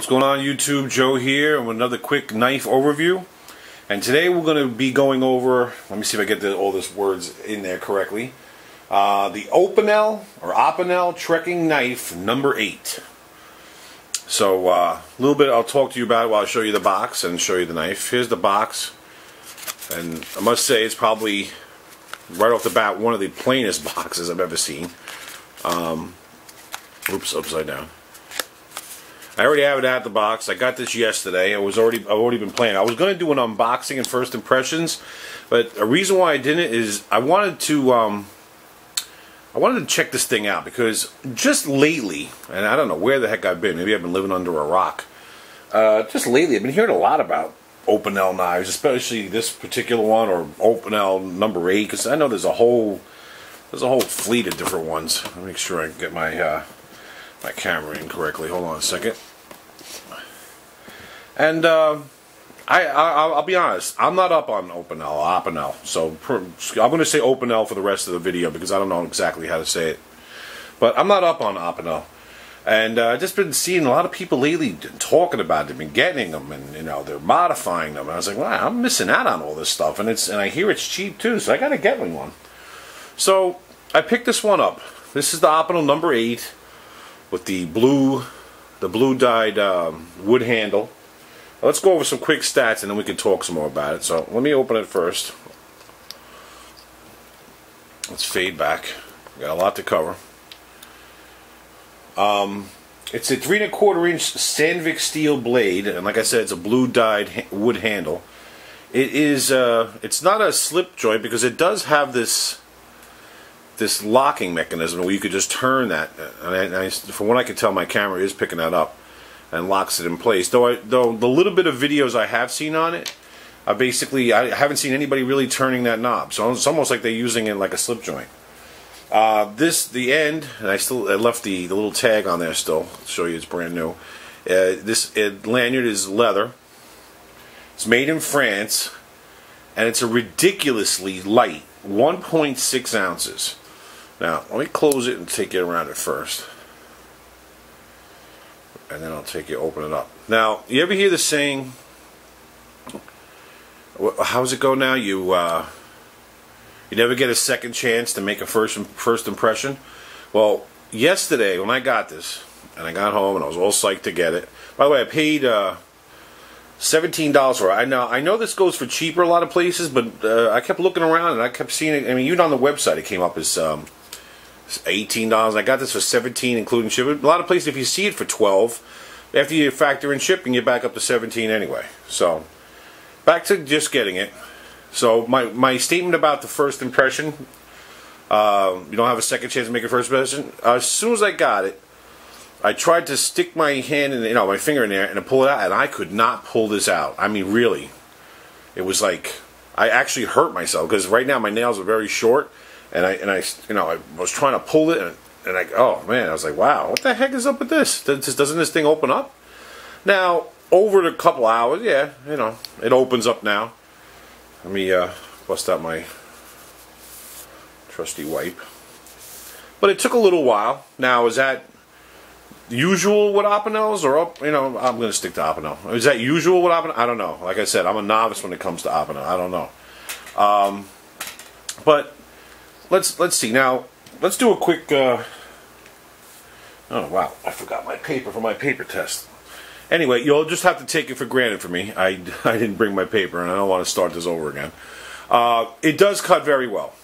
What's going on YouTube? Joe here with another quick knife overview. And today we're going to be going over, let me see if I get all these words in there correctly, the Opinel Trekking Knife number 8. So a little bit I'll talk to you about it while I show you the box and show you the knife. Here's the box, and I must say it's probably right off the bat one of the plainest boxes I've ever seen. Oops, upside down. I already have it out of the box. I got this yesterday. I've already been playing. I was going to do an unboxing and first impressions, but a reason why I didn't is I wanted to check this thing out because just lately, and I don't know where the heck I've been. Maybe I've been living under a rock. Just lately, I've been hearing a lot about Opinel knives, especially this particular one or Opinel number 8, because I know there's a whole fleet of different ones. Let me make sure I get my my camera in correctly. Hold on a second. And I'll be honest, I'm not up on Opinel. So I'm going to say Opinel for the rest of the video because I don't know exactly how to say it. But I'm not up on Opinel. And I've just been seeing a lot of people lately talking about them and getting them, and they're modifying them. And I was like, wow, I'm missing out on all this stuff. And I hear it's cheap too, so I got to get me one. So I picked this one up. This is the Opinel number 8. With the blue dyed wood handle. Let's go over some quick stats and then we can talk some more about it. So let me open it first. Let's fade back. We got a lot to cover. It's a 3 1/4 inch Sandvik steel blade, and like I said, it's a blue dyed wood handle. It is. It's not a slip joint because it does have this locking mechanism where you could just turn that, and from what I can tell, my camera is picking that up and locks it in place. Though the little bit of videos I have seen on it, I haven't seen anybody really turning that knob. So it's almost like they're using it like a slip joint. The end, and I left the little tag on there still. I'll show you it's brand new. This lanyard is leather. It's made in France, and it's a ridiculously light 1.6 ounces. Now, let me close it and take it around it first. And then I'll open it up. Now, you ever hear the saying, how's it go now? You never get a second chance to make a first impression? Well, yesterday when I got this, and I got home and I was all psyched to get it. By the way, I paid $17 for it. I know this goes for cheaper a lot of places, but I kept looking around and I kept seeing it. I mean, even on the website it came up as $18. I got this for $17 including shipping. A lot of places, if you see it for $12, after you factor in shipping, you're back up to $17 anyway. So back to just getting it. So my statement about the first impression, you don't have a second chance to make a first impression. As soon as I got it, I tried to stick my hand in, my finger in there and to pull it out, and I could not pull this out. I mean, really, it was like I actually hurt myself because right now my nails are very short, and I was trying to pull it, and oh man, I was like, wow, what the heck is up with this? Doesn't this thing open up? Now, over a couple hours, yeah, it opens up now. Let me bust out my trusty wipe. But it took a little while. Now, is that usual with Opinels, or I'm going to stick to Opinel. Is that usual with Opinel? I don't know. Like I said, I'm a novice when it comes to Opinel. I don't know. But let's see. Now, let's do a quick. Oh wow! I forgot my paper for my paper test. Anyway, you'll just have to take it for granted for me. I didn't bring my paper, and I don't want to start this over again. It does cut very well.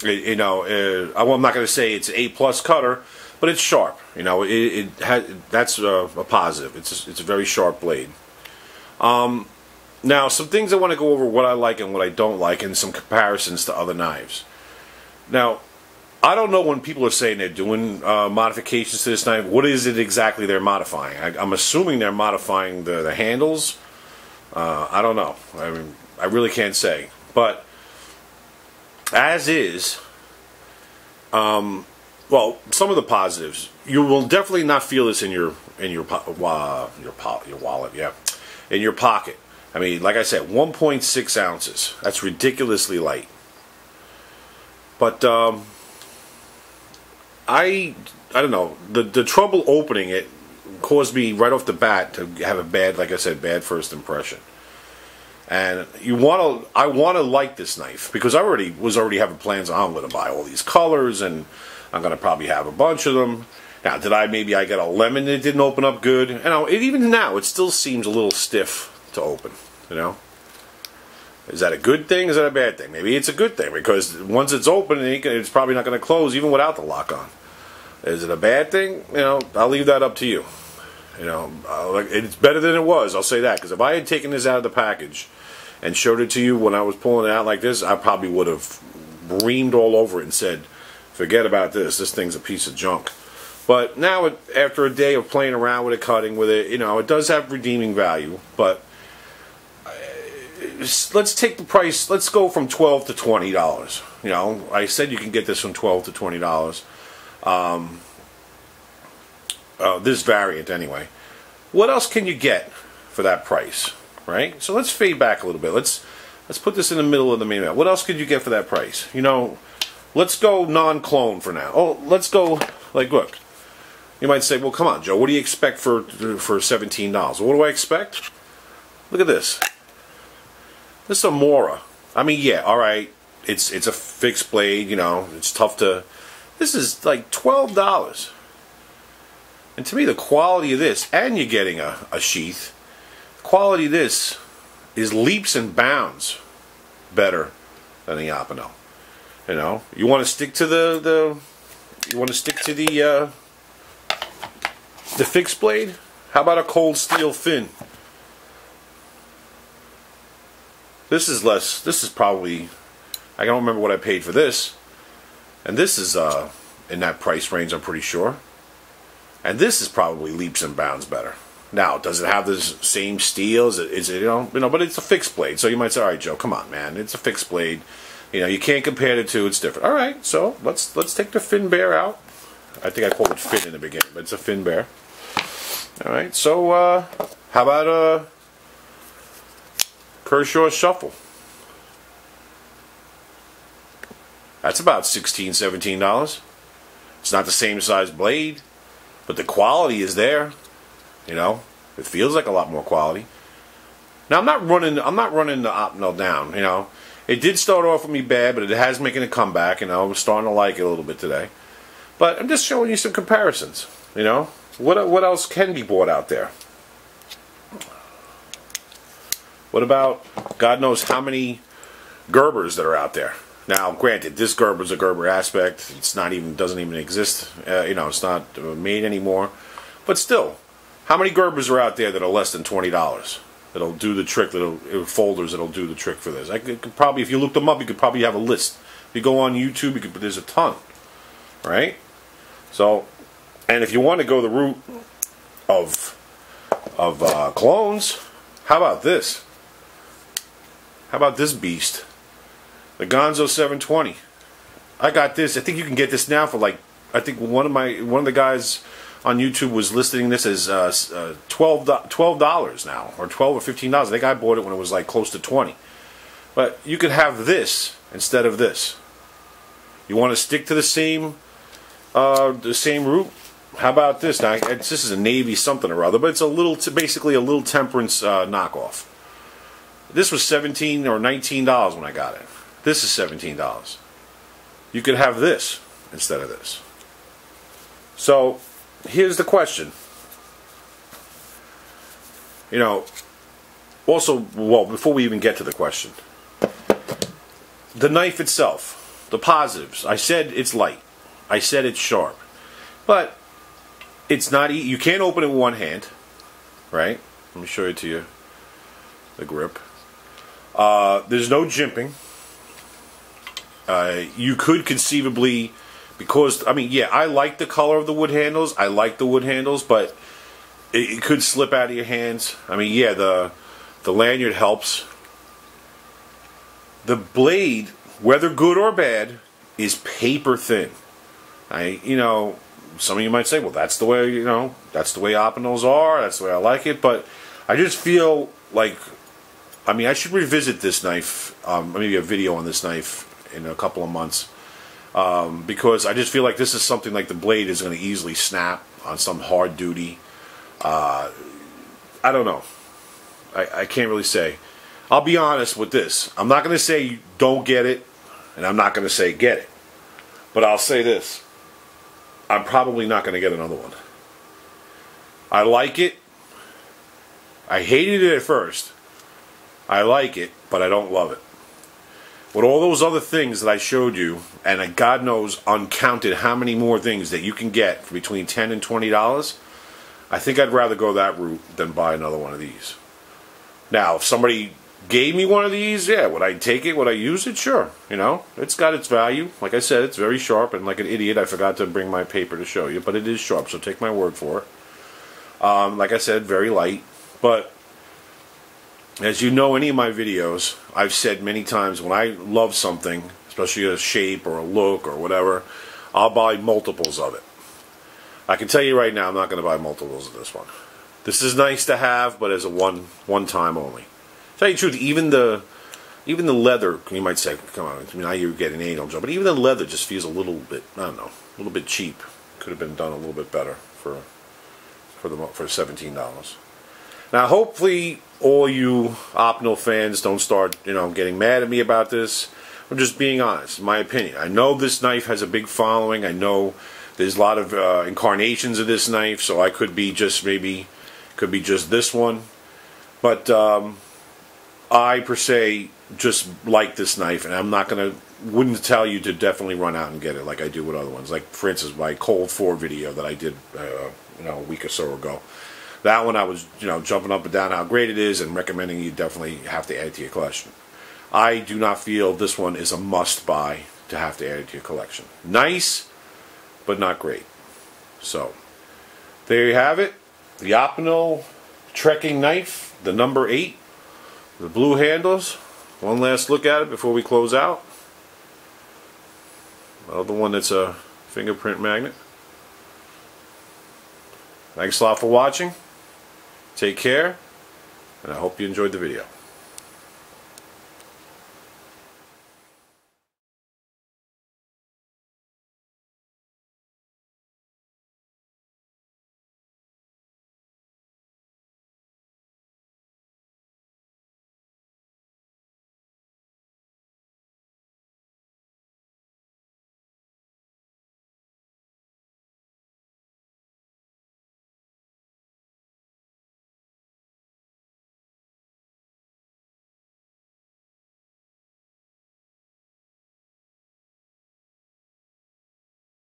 I'm not going to say it's an A+ cutter, but it's sharp. That's a positive. It's a very sharp blade. Now, some things I want to go over what I like and what I don't like, and some comparisons to other knives. Now, I don't know when people are saying they're doing modifications to this knife. What is it exactly they're modifying? I'm assuming they're modifying the handles. I don't know. I mean, I really can't say. But as is, well, some of the positives. You will definitely not feel this in your wallet, yeah, in your pocket. I mean, like I said, 1.6 ounces. That's ridiculously light. But I don't know. The trouble opening it caused me right off the bat to have a bad, like I said, bad first impression. And I want to like this knife because I was already having plans on I'm going to buy all these colors and I'm going to probably have a bunch of them. Now, maybe I got a lemon that didn't open up good. Even now, it still seems a little stiff to open, you know. Is that a good thing? Is that a bad thing? Maybe it's a good thing because once it's open, it's probably not going to close even without the lock on. Is it a bad thing? You know, I'll leave that up to you. You know, it's better than it was, I'll say that. Because if I had taken this out of the package and showed it to you when I was pulling it out like this, I probably would have reamed all over it and said, forget about this. This thing's a piece of junk. But now, after a day of playing around with it, cutting with it, you know, it does have redeeming value. But let's take the price. Let's go from $12 to $20. You know, I said you can get this from $12 to $20. This variant, anyway. What else can you get for that price, right? So let's fade back a little bit. Let's put this in the middle of the main map. What else could you get for that price? You know, let's go non-clone for now. Oh, let's go, like, look. You might say, well, come on, Joe, what do you expect for $17? What do I expect? Look at this. This is a Mora. I mean, yeah, all right, it's a fixed blade, you know, it's tough to... This is like $12. And to me, the quality of this, and you're getting a sheath, the quality of this is leaps and bounds better than the Opinel. You know, you want to stick to the fixed blade? How about a cold steel fin? This is less. This is probably, I don't remember what I paid for this. And this is in that price range, I'm pretty sure. And this is probably leaps and bounds better. Now, does it have the same steel? Is it you know, but it's a fixed blade. So you might say, all right, Joe, come on, man. It's a fixed blade. You know, you can't compare the two. It's different. All right, so let's take the fin bear out. I think I called it fin in the beginning, but it's a fin bear. All right, so how about a Kershaw Shuffle? That's about $16, $17. It's not the same size blade, but the quality is there. You know, it feels like a lot more quality. Now I'm not running the Opinel down. You know, it did start off with me bad, but it has making a comeback. You know, I'm starting to like it a little bit today. But I'm just showing you some comparisons. You know, what else can be bought out there? What about God knows how many Gerbers that are out there? Now, granted, this Gerber's a Gerber Aspect. It's not even, doesn't even exist. You know, it's not made anymore. But still, how many Gerbers are out there that are less than $20? That'll do the trick. Folders that'll do the trick for this. I could probably, if you look them up, you could probably have a list. If you go on YouTube, there's a ton, right? So, and if you want to go the route of clones, how about this? How about this beast? The Ganzo 720. I got this. I think you can get this now for like, I think one of the guys on YouTube was listing this as $12 now, or $12 or $15. I think I bought it when it was like close to 20. But you could have this instead of this. You want to stick to the same route? How about this? Now, this is a Navy something or other, but it's basically a little temperance knockoff. This was $17 or $19 when I got it. This is $17. You could have this instead of this. So, here's the question. You know, also, well, before we even get to the question, the knife itself, the positives. I said it's light. I said it's sharp. But it's not easy. You can't open it with one hand, right? Let me show it to you. The grip. There's no jimping. You could conceivably, because, I mean, yeah, I like the color of the wood handles. I like the wood handles, but it could slip out of your hands. I mean, yeah, the lanyard helps. The blade, whether good or bad, is paper thin. You know, some of you might say, well, that's the way, you know, that's the way Opinels are. That's the way I like it. But I just feel like, I mean, I should revisit this knife, maybe a video on this knife in a couple of months, because I just feel like this is something like the blade is going to easily snap on some hard duty I don't know. I can't really say. I'll be honest with this. I'm not going to say don't get it, and I'm not going to say get it. But I'll say this. I'm probably not going to get another one. I like it. I hated it at first. I like it, but I don't love it. With all those other things that I showed you, and God knows uncounted how many more things that you can get for between $10 and $20, I think I'd rather go that route than buy another one of these. Now, if somebody gave me one of these, yeah, would I take it? Would I use it? Sure. You know, it's got its value. Like I said, it's very sharp, and like an idiot, I forgot to bring my paper to show you, but it is sharp, so take my word for it. Like I said, very light, but as you know, any of my videos, I've said many times when I love something, especially a shape or a look or whatever, I'll buy multiples of it. I can tell you right now, I'm not going to buy multiples of this one. This is nice to have, but as a one time only. To tell you the truth, even the leather, you might say, come on, I mean, now you're getting an anal job, but even the leather just feels a little bit, I don't know, a little bit cheap. Could have been done a little bit better for $17. Now, hopefully, all you Opinel fans don't start, getting mad at me about this. I'm just being honest, in my opinion. I know this knife has a big following. I know there's a lot of incarnations of this knife, so I could be just just this one. But I, per se, just like this knife, and I'm not going to, wouldn't tell you to definitely run out and get it like I do with other ones. Like, for instance, my Cold 4 video that I did, a week or so ago. That one I was, jumping up and down how great it is and recommending you definitely have to add it to your collection. I do not feel this one is a must-buy to have to add it to your collection. Nice, but not great. So, there you have it. The Opinel Trekking Knife, the number 8. The blue handles. One last look at it before we close out. Another one that's a fingerprint magnet. Thanks a lot for watching. Take care, and I hope you enjoyed the video.